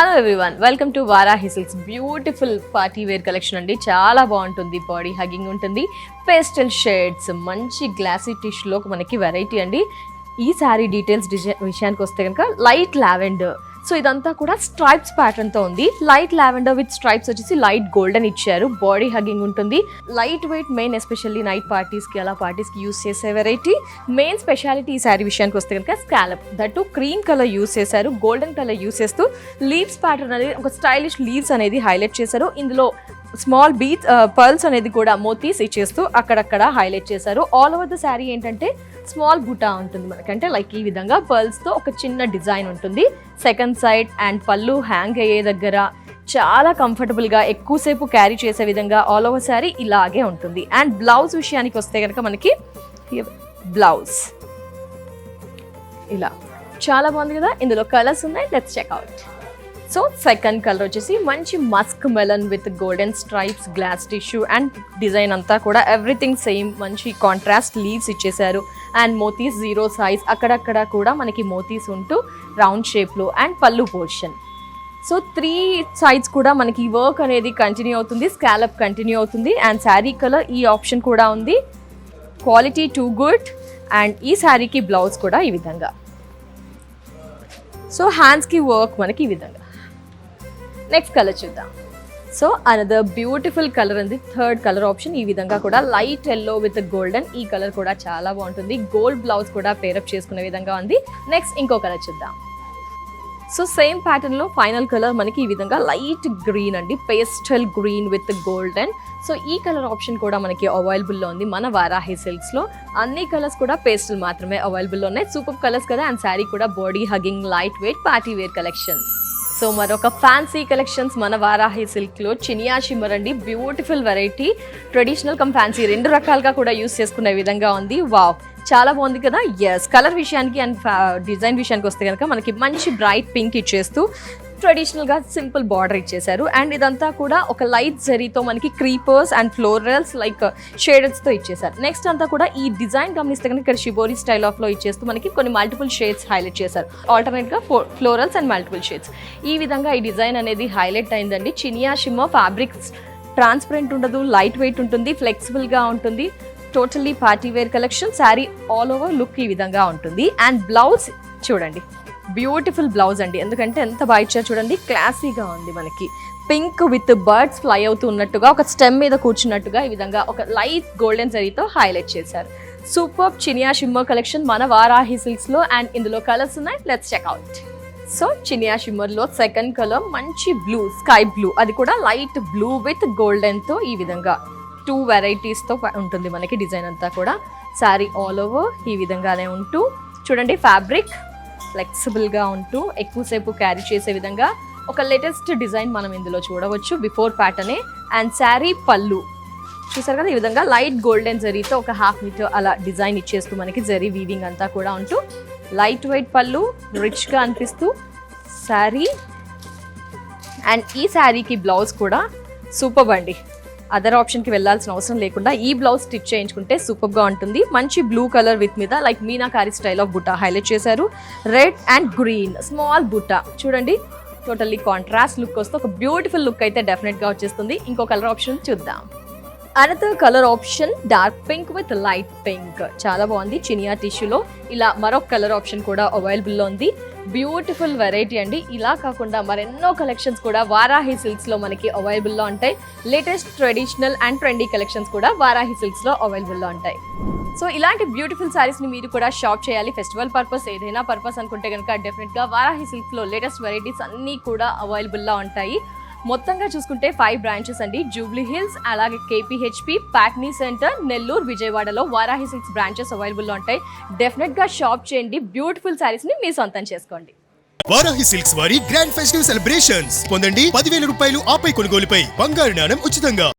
Hello everyone, welcome to Varahi silks. Beautiful party wear collection అండి. చాలా బాగుంటుంది, బాడీ హగ్గింగ్ ఉంటుంది, పేస్టల్ షేడ్స్, మంచి గ్లాసీ టిష్యూలో మనకి వెరైటీ అండి. ఈ శారీ డీటెయిల్స్ విషయానికి వస్తే కనుక లైట్ లావెండర్, సో ఇదంతా కూడా స్ట్రైప్స్ ప్యాటర్న్ తో ఉంది. లైట్ లావెండర్ విత్ స్ట్రైప్స్ వచ్చేసి లైట్ గోల్డెన్ ఇచ్చారు. బాడీ హగ్గింగ్ ఉంటుంది, light weight, main especially night parties కి అలా పార్టీస్ కి యూస్ చేసే వెరైటీ. మెయిన్ స్పెషాలిటీ ఈ శారీ విషయానికి వస్తే కనుక scallop, that cream colour use చేశారు, గోల్డెన్ కలర్ యూస్ చేస్తూ లీవ్స్ ప్యాటర్న్ అనేది ఒక స్టైలిష్ లీవ్స్ అనేది హైలైట్ చేశారు. ఇందులో స్మాల్ బీట్స్ పర్ల్స్ అనేది కూడా మోతీస్ ఇచ్చేస్తూ అక్కడక్కడ హైలైట్ చేశారు. ఆల్ ఓవర్ ద శారీ ఏంటంటే స్మాల్ బుటా ఉంటుంది మనకంటే, లైక్ ఈ విధంగా పర్ల్స్ తో ఒక చిన్న డిజైన్ ఉంటుంది. సెకండ్ సైడ్ అండ్ పళ్ళు హ్యాంగ్ అయ్యే దగ్గర చాలా కంఫర్టబుల్ గా ఎక్కువసేపు క్యారీ చేసే విధంగా ఆల్ ఓవర్ శారీ ఇలాగే ఉంటుంది. అండ్ బ్లౌజ్ విషయానికి వస్తే కనుక మనకి బ్లౌజ్ ఇలా చాలా బాగుంది కదా. ఇందులో కలర్స్ ఉన్నాయి, let's check out. So second colour వచ్చేసి మంచి musk melon with golden stripes, glass tissue and design అంతా కూడా ఎవ్రీథింగ్ సేమ్. మంచి కాంట్రాస్ట్ లీవ్స్ ఇచ్చేసారు అండ్ మోతీస్ జీరో సైజ్, అక్కడక్కడ కూడా మనకి మోతీస్ ఉంటూ రౌండ్ షేప్లో. అండ్ పళ్ళు పోర్షన్, సో 3 సైడ్స్ కూడా మనకి వర్క్ అనేది కంటిన్యూ అవుతుంది, స్కాలప్ కంటిన్యూ అవుతుంది. అండ్ శారీ కలర్ ఈ ఆప్షన్ కూడా ఉంది, క్వాలిటీ టూ గుడ్. అండ్ ఈ శారీకి బ్లౌజ్ కూడా ఈ విధంగా. సో హ్యాండ్స్కి వర్క్ మనకి ఈ విధంగా. నెక్స్ట్ కలర్ చూద్దాం. సో అనదర్ బ్యూటిఫుల్ కలర్ ఉంది, థర్డ్ కలర్ ఆప్షన్. ఈ విధంగా కూడా లైట్ ఎల్లో విత్ గోల్డెన్, ఈ కలర్ కూడా చాలా బాగుంటుంది. గోల్డ్ బ్లౌజ్ కూడా పేరప్ చేసుకునే విధంగా ఉంది. నెక్స్ట్ ఇంకో కలర్ చూద్దాం. సో సేమ్ ప్యాటర్న్ లో ఫైనల్ కలర్ మనకి ఈ విధంగా లైట్ గ్రీన్ అండి, pastel green with golden. So ఈ కలర్ ఆప్షన్ కూడా మనకి అవైలబుల్లో ఉంది మన వారాహి సిల్క్స్ లో. అన్ని కలర్స్ కూడా పేస్టల్ మాత్రమే అవైలబుల్లో ఉన్నాయి. సూపర్ కలర్స్ కదా. అండ్ శారీ కూడా body hugging light weight party wear collection. So మరొక ఫ్యాన్సీ కలెక్షన్స్ మన వారాహి సిల్క్లో చినియా షిమ్మర్ అండి. Beautiful variety, traditional cum fancy రెండు రకాలుగా కూడా యూస్ చేసుకునే విధంగా ఉంది. వావ్, చాలా బాగుంది కదా. ఎస్, కలర్ విషయానికి అండ్ డిజైన్ విషయానికి వస్తే కనుక మనకి మంచి బ్రైట్ పింక్ ఇచ్చేస్తూ ట్రెడిషనల్గా సింపుల్ బార్డర్ ఇచ్చేసారు. అండ్ ఇదంతా కూడా ఒక లైట్ జరీతో మనకి క్రీపర్స్ అండ్ ఫ్లోరల్స్ లైక్ షేడెడ్స్తో ఇచ్చేసారు. నెక్స్ట్ అంతా కూడా ఈ డిజైన్ గమనిస్తే కనుక ఇక్కడ షిబోరి స్టైల్ ఆఫ్లో ఇచ్చేస్తూ మనకి కొన్ని మల్టిపుల్ షేడ్స్ హైలైట్ చేశారు. ఆల్టర్నేట్గా ఫ్లోరల్స్ అండ్ మల్టిపుల్ షేడ్స్. ఈ విధంగా ఈ డిజైన్ అనేది హైలైట్ అయిందండి. చినియా షిమ్మర్ ఫ్యాబ్రిక్స్ ట్రాన్స్పరెంట్ ఉండదు, లైట్ వెయిట్ ఉంటుంది, ఫ్లెక్సిబుల్గా ఉంటుంది. Totally party wear collection. Sari all over look ఈ విధంగా ఉంటుంది. అండ్ బ్లౌజ్ చూడండి, బ్యూటిఫుల్ బ్లౌజ్ అండి. ఎందుకంటే ఎంత బాగా ఇచ్చారు చూడండి, క్లాసీగా ఉంది. మనకి పింక్ విత్ బర్డ్స్ ఫ్లై అవుతూ ఉన్నట్టుగా, ఒక స్టెమ్ మీద కూర్చున్నట్టుగా ఈ విధంగా ఒక లైట్ గోల్డెన్ జరీతో హైలైట్ చేశారు. సూపర్ చినియా షిమ్మర్ కలెక్షన్ మన వారాహి సిల్క్స్ లో. అండ్ ఇందులో కలర్స్ ఉన్నాయి, let's check out. So Chiniya shimmer లో సెకండ్ కలర్ మంచి బ్లూ, స్కై బ్లూ, అది కూడా లైట్ బ్లూ విత్ గోల్డెన్ తో ఈ విధంగా 2 వెరైటీస్ తో ఉంటుంది మనకి డిజైన్ అంతా కూడా. శారీ ఆల్ ఓవర్ ఈ విధంగానే ఉంటూ చూడండి, ఫ్యాబ్రిక్ ఫ్లెక్సిబుల్ గా ఉంటూ ఎక్కువసేపు క్యారీ చేసే విధంగా ఒక లేటెస్ట్ డిజైన్ మనం ఇందులో చూడవచ్చు, బిఫోర్ ప్యాటర్నే. అండ్ శారీ పళ్ళు చూసారు కదా, ఈ విధంగా లైట్ గోల్డెన్ జరీతో ఒక 1/2 మీటర్ అలా డిజైన్ ఇచ్చేస్తూ మనకి జరీ వీవింగ్ అంతా కూడా ఉంటూ లైట్ వెయిట్ పళ్ళు, రిచ్ గా అనిపిస్తూ శారీ. అండ్ ఈ శారీకి బ్లౌజ్ కూడా సూపర్ అండి. అదర్ ఆప్షన్కి వెళ్ళాల్సిన అవసరం లేకుండా ఈ బ్లౌజ్ స్టిచ్ చేయించుకుంటే సూపర్గా ఉంటుంది. మంచి బ్లూ కలర్ విత్ మీద like meenakari style of buta highlight చేశారు. Red and green small buta చూడండి, టోటల్లీ కాంట్రాస్ట్ లుక్ వస్తే ఒక బ్యూటిఫుల్ లుక్ అయితే డెఫినెట్గా వచ్చేస్తుంది. ఇంకో కలర్ ఆప్షన్ చూద్దాం. Another colour option dark pink with light pink, చాలా బాగుంది. చినియా టిష్యూలో ఇలా మరొక కలర్ ఆప్షన్ కూడా అవైలబుల్లో ఉంది. బ్యూటిఫుల్ వెరైటీ అండి. ఇలా కాకుండా మరెన్నో కలెక్షన్స్ కూడా వారాహి సిల్క్స్లో మనకి అవైలబుల్లో ఉంటాయి. Latest traditional and trendy collections కూడా వారాహి సిల్క్స్లో అవైలబుల్లో ఉంటాయి. సో ఇలాంటి బ్యూటిఫుల్ శారీస్ని మీరు కూడా షాప్ చేయాలి, ఫెస్టివల్ పర్పస్ ఏదైనా పర్పస్ అనుకుంటే కనుక డెఫినెట్గా వారాహి సిల్క్స్లో లేటెస్ట్ వెరైటీస్ అన్నీ కూడా అవైలబుల్లో ఉంటాయి. మొత్తంగా చూసుకుంటే 5 బ్రాంచెస్ అండి. జూబ్లీ హిల్స్, అలాగే కేపీహెచ్పి, ప్యాట్నీ సెంటర్, నెల్లూరు, విజయవాడలో వారాహి సిల్క్స్ బ్రాంచెస్ అవైలబుల్లో ఉంటాయి. డెఫినెట్గా షాప్ చేయండి, బ్యూటిఫుల్ శారీస్ని మీ సొంతం చేసుకోండి. వారాహి సిల్క్స్ వారి గ్రాండ్ ఫెస్టివ్ సెలబ్రేషన్స్ పొందండి. 10,000 రూపాయలు ఆపై కొనుగోలుపై బంగారు నాణెం ఉచితంగా.